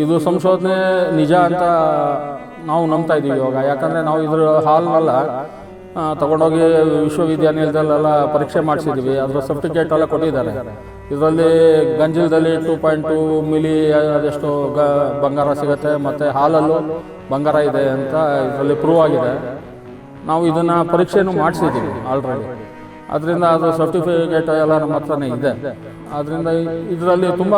ಇದು ಸಂಶೋಧನೆ ನಿಜ ಅಂತ ನಾವು ನಂಬ್ತಾ ಇದ್ದೀವಿ ಇವಾಗ. ಯಾಕಂದರೆ ನಾವು ಇದ್ರ ಹಾಲ್ನೆಲ್ಲ ತೊಗೊಂಡೋಗಿ ವಿಶ್ವವಿದ್ಯಾನಿಲಯದಲ್ಲೆಲ್ಲ ಪರೀಕ್ಷೆ ಮಾಡಿಸಿದ್ದೀವಿ. ಅದರ ಸರ್ಟಿಫಿಕೇಟ್ ಎಲ್ಲ ಕೊಟ್ಟಿದ್ದಾರೆ. ಇದರಲ್ಲಿ ಗಂಜಲದಲ್ಲಿ 2.2 ಮಿಲಿ ಅದೆಷ್ಟು ಬಂಗಾರ ಸಿಗುತ್ತೆ, ಮತ್ತು ಹಾಲಲ್ಲೂ ಬಂಗಾರ ಇದೆ ಅಂತ ಇದರಲ್ಲಿ ಪ್ರೂವ್ ಆಗಿದೆ. ನಾವು ಇದನ್ನು ಪರೀಕ್ಷೆನೂ ಮಾಡಿಸಿದ್ದೀವಿ ಆಲ್ರೆಡಿ. ಅದರಿಂದ ಅದು ಸರ್ಟಿಫಿಕೇಟ್ ಎಲ್ಲ ನಮ್ಮ ಹತ್ರನೇ ಇದೆ. ಆದ್ದರಿಂದ ಇದರಲ್ಲಿ ತುಂಬ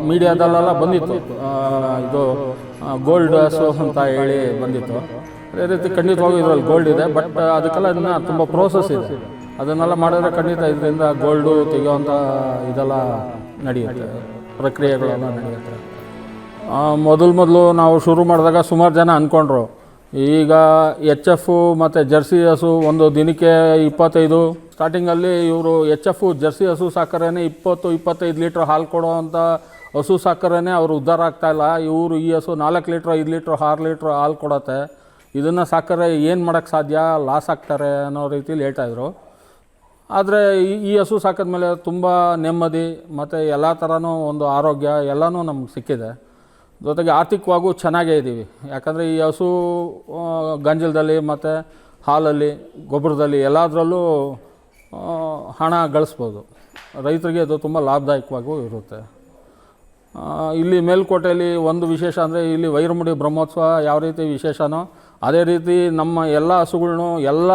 ಮೀಡಿಯಾದಲ್ಲೆಲ್ಲ ಬಂದಿತ್ತು, ಇದು ಗೋಲ್ಡ್ ಹಸು ಅಂತ ಹೇಳಿ ಬಂದಿತ್ತು. ಅದೇ ರೀತಿ ಖಂಡಿತವಾಗೂ ಇದರಲ್ಲಿ ಗೋಲ್ಡ್ ಇದೆ, ಬಟ್ ಅದಕ್ಕೆಲ್ಲ ಇದನ್ನ ತುಂಬ ಪ್ರೋಸೆಸ್ ಇದೆ. ಅದನ್ನೆಲ್ಲ ಮಾಡಿದ್ರೆ ಖಂಡಿತ ಇದರಿಂದ ಗೋಲ್ಡು ತೆಗೆಯುವಂಥ ಇದೆಲ್ಲ ನಡೆಯುತ್ತೆ, ಪ್ರಕ್ರಿಯೆಗಳೆಲ್ಲ ನಡೆಯುತ್ತೆ. ಮೊದಲು ನಾವು ಶುರು ಮಾಡಿದಾಗ ಸುಮಾರು ಜನ ಅಂದ್ಕೊಂಡ್ರು, ಈಗ HF ಮತ್ತು ಜರ್ಸಿ ಹಸು ಒಂದು ದಿನಕ್ಕೆ 25, ಸ್ಟಾರ್ಟಿಂಗಲ್ಲಿ ಇವರು HF ಜರ್ಸಿ ಹಸು ಸಾಕರೇನೆ 20-25 ಲೀಟ್ರ್ ಹಾಲು ಕೊಡೋವಂಥ ಹಸು ಸಾಕರೇನೆ ಅವರು ಉದ್ಧಾರ ಆಗ್ತಾಯಿಲ್ಲ. ಇವರು ಈ ಹಸು 4 ಲೀಟ್ರ್ 5 ಲೀಟ್ರ್ 6 ಲೀಟ್ರ್ ಹಾಲು ಕೊಡುತ್ತೆ, ಇದನ್ನು ಸಾಕರೆ ಏನು ಮಾಡೋಕ್ಕೆ ಸಾಧ್ಯ, ಲಾಸ್ ಆಗ್ತಾರೆ ಅನ್ನೋ ರೀತಿಲಿ ಹೇಳ್ತಾಯಿದ್ರು. ಆದರೆ ಈ ಹಸು ಸಾಕಿದ್ಮೇಲೆ ತುಂಬ ನೆಮ್ಮದಿ ಮತ್ತು ಎಲ್ಲ ಥರನೂ ಒಂದು ಆರೋಗ್ಯ ಎಲ್ಲನೂ ನಮ್ಗೆ ಸಿಕ್ಕಿದೆ. ಜೊತೆಗೆ ಆರ್ಥಿಕವಾಗೂ ಚೆನ್ನಾಗೇ ಇದ್ದೀವಿ. ಯಾಕಂದರೆ ಈ ಹಸು ಗಂಜಲದಲ್ಲಿ ಮತ್ತು ಹಾಲಲ್ಲಿ ಗೊಬ್ಬರದಲ್ಲಿ ಎಲ್ಲದರಲ್ಲೂ ಹಣ ಗಳಿಸ್ಬೋದು. ರೈತರಿಗೆ ಅದು ತುಂಬ ಲಾಭದಾಯಕವಾಗೂ ಇರುತ್ತೆ. ಇಲ್ಲಿ ಮೇಲ್ಕೋಟೆಯಲ್ಲಿ ಒಂದು ವಿಶೇಷ ಅಂದರೆ ಇಲ್ಲಿ ವೈರಮುಡಿ ಬ್ರಹ್ಮೋತ್ಸವ ಯಾವ ರೀತಿ ವಿಶೇಷನೋ ಅದೇ ರೀತಿ ನಮ್ಮ ಎಲ್ಲ ಹಸುಗಳ್ನು ಎಲ್ಲ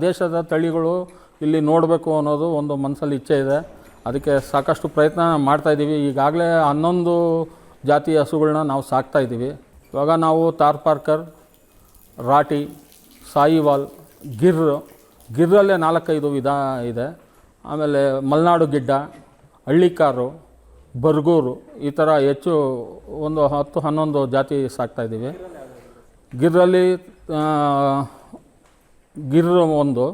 ದೇಶದ ತಳಿಗಳು ಇಲ್ಲಿ ನೋಡಬೇಕು ಅನ್ನೋದು ಒಂದು ಮನಸ್ಸಲ್ಲಿ ಇಚ್ಛೆ ಇದೆ. ಅದಕ್ಕೆ ಸಾಕಷ್ಟು ಪ್ರಯತ್ನ ಮಾಡ್ತಾಯಿದ್ದೀವಿ. ಈಗಾಗಲೇ 11 ಜಾತಿ ಹಸುಗಳನ್ನ ನಾವು ಸಾಕ್ತಾಯಿದ್ದೀವಿ. ಇವಾಗ ನಾವು ತಾರ್ಪಾರ್ಕರ್, ರಾಟಿ, ಸಾಯಿವಾಲ್, ಗಿರ್ರಲ್ಲೇ 4-5 ವಿಧ ಇದೆ. ಆಮೇಲೆ ಮಲೆನಾಡು ಗಿಡ್ಡ, ಹಳ್ಳಿಕಾರು, ಬರ್ಗೂರು, ಈ ಥರ ಹೆಚ್ಚು ಒಂದು 10-11 ಜಾತಿ ಸಾಕ್ತಾಯಿದ್ದೀವಿ. ಗಿರ್ರಲ್ಲಿ ಒಂದು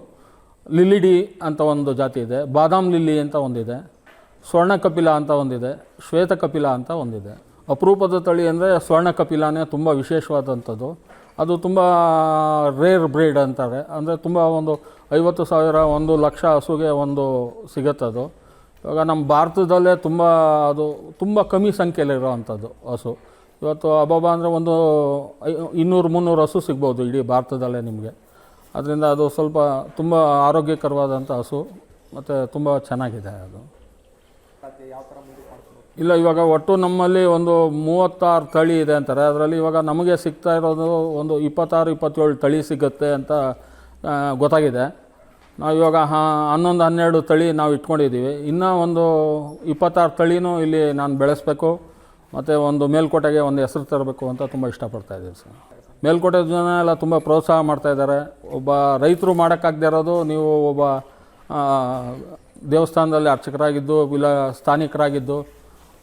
ಲಿಲಿಡಿ ಅಂತ ಒಂದು ಜಾತಿ ಇದೆ, ಬಾದಾಮ್ ಲಿಲ್ಲಿ ಅಂತ ಒಂದಿದೆ, ಸ್ವರ್ಣ ಕಪಿಲ ಅಂತ ಒಂದಿದೆ, ಶ್ವೇತ ಕಪಿಲ ಅಂತ ಒಂದಿದೆ. ಅಪರೂಪದ ತಳಿ ಅಂದರೆ ಸ್ವರ್ಣ ಕಪಿಲಾನೇ ತುಂಬ ವಿಶೇಷವಾದಂಥದ್ದು. ಅದು ತುಂಬ ರೇರ್ ಬ್ರೀಡ್ ಅಂತಾರೆ. ಅಂದರೆ ತುಂಬ ಒಂದು 50,000 1 ಲಕ್ಷ ಹಸುಗೆ ಒಂದು ಸಿಗುತ್ತದು. ಇವಾಗ ನಮ್ಮ ಭಾರತದಲ್ಲೇ ಅದು ತುಂಬ ಕಮ್ಮಿ ಸಂಖ್ಯೆಯಲ್ಲಿರೋವಂಥದ್ದು ಹಸು. ಇವತ್ತು ಅಬ್ಬಬ್ಬ ಅಂದರೆ ಒಂದು 200-300 ಹಸು ಸಿಗ್ಬೋದು ಇಡೀ ಭಾರತದಲ್ಲೇ ನಿಮಗೆ. ಅದರಿಂದ ಅದು ಸ್ವಲ್ಪ ತುಂಬ ಆರೋಗ್ಯಕರವಾದಂಥ ಹಸು ಮತ್ತು ತುಂಬ ಚೆನ್ನಾಗಿದೆ ಅದು. ಇಲ್ಲ, ಇವಾಗ ಒಟ್ಟು ನಮ್ಮಲ್ಲಿ ಒಂದು 36 ತಳಿ ಇದೆ ಅಂತಾರೆ. ಅದರಲ್ಲಿ ಇವಾಗ ನಮಗೆ ಸಿಗ್ತಾ ಇರೋದು ಒಂದು 26-27 ತಳಿ ಸಿಗುತ್ತೆ ಅಂತ ಗೊತ್ತಾಗಿದೆ. ನಾವು ಇವಾಗ 11-12 ತಳಿ ನಾವು ಇಟ್ಕೊಂಡಿದ್ದೀವಿ. ಇನ್ನೂ ಒಂದು 26 ತಳಿನೂ ಇಲ್ಲಿ ನಾನು ಬೆಳೆಸಬೇಕು ಮತ್ತು ಒಂದು ಮೇಲ್ಕೋಟೆಗೆ ಒಂದು ಹೆಸರು ತರಬೇಕು ಅಂತ ತುಂಬ ಇಷ್ಟಪಡ್ತಾಯಿದ್ದೀವಿ ಸರ್. ಮೇಲ್ಕೋಟೆ ಜನ ಎಲ್ಲ ತುಂಬ ಪ್ರೋತ್ಸಾಹ ಮಾಡ್ತಾಯಿದ್ದಾರೆ. ಒಬ್ಬ ರೈತರು ಮಾಡೋಕ್ಕಾಗದೇ ಇರೋದು ನೀವು ಒಬ್ಬ ದೇವಸ್ಥಾನದಲ್ಲಿ ಅರ್ಚಕರಾಗಿದ್ದು ಇಲ್ಲ ಸ್ಥಾನಿಕರಾಗಿದ್ದು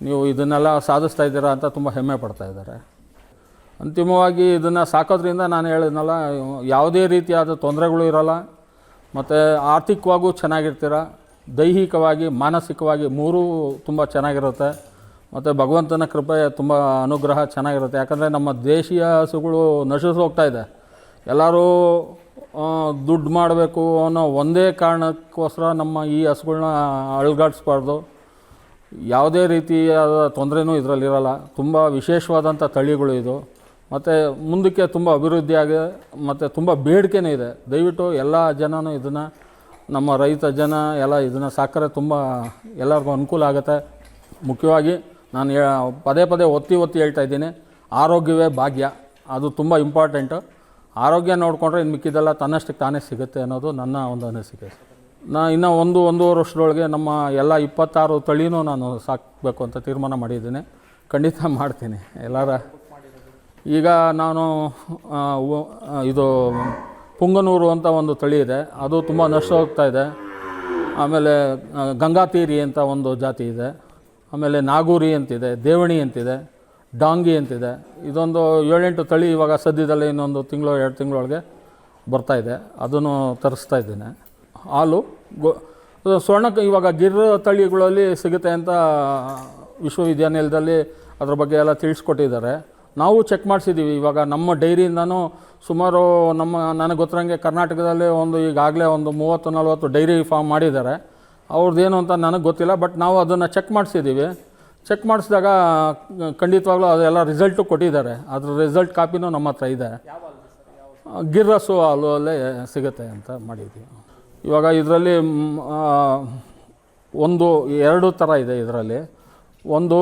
ನೀವು ಇದನ್ನೆಲ್ಲ ಸಾಧಿಸ್ತಾ ಇದ್ದೀರಾ ಅಂತ ತುಂಬ ಹೆಮ್ಮೆ ಪಡ್ತಾಯಿದ್ದಾರೆ. ಅಂತಿಮವಾಗಿ ಇದನ್ನು ಸಾಕೋದ್ರಿಂದ ನಾನು ಹೇಳಿದ್ನಲ್ಲ, ಯಾವುದೇ ರೀತಿಯಾದ ತೊಂದರೆಗಳು ಇರೋಲ್ಲ ಮತ್ತು ಆರ್ಥಿಕವಾಗೂ ಚೆನ್ನಾಗಿರ್ತೀರ, ದೈಹಿಕವಾಗಿ ಮಾನಸಿಕವಾಗಿ ಮೂರೂ ತುಂಬ ಚೆನ್ನಾಗಿರುತ್ತೆ. ಮತ್ತು ಭಗವಂತನ ಕೃಪೆ ತುಂಬ ಅನುಗ್ರಹ ಚೆನ್ನಾಗಿರುತ್ತೆ. ಯಾಕಂದರೆ ನಮ್ಮ ದೇಶೀಯ ಹಸುಗಳು ನಶಿಸಿ ಹೋಗ್ತಾ ಇದೆ. ಎಲ್ಲರೂ ದುಡ್ಡು ಮಾಡಬೇಕು ಅನ್ನೋ ಒಂದೇ ಕಾರಣಕ್ಕೋಸ್ಕರ ನಮ್ಮ ಈ ಹಸುಗಳನ್ನ ಅಳ್ಗಾಡಿಸ್ಬಾರ್ದು. ಯಾವುದೇ ರೀತಿಯಾದ ತೊಂದರೆನೂ ಇದರಲ್ಲಿರಲ್ಲ. ತುಂಬ ವಿಶೇಷವಾದಂಥ ತಳಿಗಳು ಇದು. ಮತ್ತು ಮುಂದಕ್ಕೆ ತುಂಬ ಅಭಿವೃದ್ಧಿಯಾಗಿದೆ ಮತ್ತು ತುಂಬ ಬೇಡಿಕೆನೂ ಇದೆ. ದಯವಿಟ್ಟು ಎಲ್ಲ ಜನನೂ ಇದನ್ನು, ನಮ್ಮ ರೈತ ಜನ ಎಲ್ಲ ಇದನ್ನು ಸಾಕರೆ ತುಂಬ ಎಲ್ಲರಿಗೂ ಅನುಕೂಲ ಆಗುತ್ತೆ. ಮುಖ್ಯವಾಗಿ ನಾನು ಪದೇ ಒತ್ತಿ ಹೇಳ್ತಾ ಇದ್ದೀನಿ, ಆರೋಗ್ಯವೇ ಭಾಗ್ಯ. ಅದು ತುಂಬ ಇಂಪಾರ್ಟೆಂಟು. ಆರೋಗ್ಯ ನೋಡಿಕೊಂಡ್ರೆ ಇನ್ನು ಮಿಕ್ಕಿದೆಲ್ಲ ತನ್ನಷ್ಟಕ್ಕೆ ತಾನೇ ಸಿಗುತ್ತೆ ಅನ್ನೋದು ನನ್ನ ಒಂದು ಅನಿಸಿಕೆ. ಇನ್ನೂ 1-1.5 ವರ್ಷದೊಳಗೆ ನಮ್ಮ ಎಲ್ಲ 26 ತಳಿನೂ ನಾನು ಸಾಕಬೇಕು ಅಂತ ತೀರ್ಮಾನ ಮಾಡಿದ್ದೀನಿ. ಖಂಡಿತ ಮಾಡ್ತೀನಿ. ಈಗ ನಾನು ಇದು ಪುಂಗನೂರು ಅಂತ ಒಂದು ತಳಿ ಇದೆ, ಅದು ತುಂಬ ನಷ್ಟ ಹೋಗ್ತಾ ಇದೆ. ಆಮೇಲೆ ಗಂಗಾತೀರಿ ಅಂತ ಒಂದು ಜಾತಿ ಇದೆ. ಆಮೇಲೆ ನಾಗೂರಿ ಅಂತಿದೆ, ದೇವಣಿ ಅಂತಿದೆ, ಡಾಂಗಿ ಅಂತಿದೆ. ಇದೊಂದು 7-8 ತಳಿ ಇವಾಗ ಸದ್ಯದಲ್ಲೇ ಇನ್ನೊಂದು 1-2 ತಿಂಗಳೊಳಗೆ ಬರ್ತಾಯಿದೆ. ಅದನ್ನು ತರಿಸ್ತಾ ಇದ್ದೀನಿ. ಹಾಲು ಇವಾಗ ಗಿರ್ ತಳಿಗಳಲ್ಲಿ ಸಿಗುತ್ತೆ ಅಂತ ವಿಶ್ವವಿದ್ಯಾನಿಲಯದಲ್ಲಿ ಅದ್ರ ಬಗ್ಗೆ ಎಲ್ಲ ತಿಳಿಸ್ಕೊಟ್ಟಿದ್ದಾರೆ. ನಾವು ಚೆಕ್ ಮಾಡಿಸಿದ್ದೀವಿ. ಇವಾಗ ನಮ್ಮ ಡೈರಿಯಿಂದನೂ ಸುಮಾರು ನನಗೆ ಗೊತ್ತಿರೋಂಗೆ ಕರ್ನಾಟಕದಲ್ಲಿ ಈಗಾಗಲೇ ಒಂದು 30-40 ಡೈರಿ ಫಾರ್ಮ್ ಮಾಡಿದ್ದಾರೆ. ಅವ್ರದ್ದೇನು ಅಂತ ನನಗೆ ಗೊತ್ತಿಲ್ಲ, ಬಟ್ ನಾವು ಅದನ್ನು ಚೆಕ್ ಮಾಡಿಸಿದ್ದೀವಿ. ಚೆಕ್ ಮಾಡಿಸಿದಾಗ ಖಂಡಿತವಾಗ್ಲೂ ಅದೆಲ್ಲ ರಿಸಲ್ಟು ಕೊಟ್ಟಿದ್ದಾರೆ. ಅದ್ರ ರಿಸಲ್ಟ್ ಕಾಪಿನೂ ನಮ್ಮ ಹತ್ರ ಇದೆ. ಗಿರ್ರಸು ಹಾಲಲ್ಲೇ ಸಿಗುತ್ತೆ ಅಂತ ಮಾಡಿದ್ದೀವಿ. ಇವಾಗ ಇದರಲ್ಲಿ ಎರಡು ಥರ ಇದೆ. ಇದರಲ್ಲಿ ಒಂದು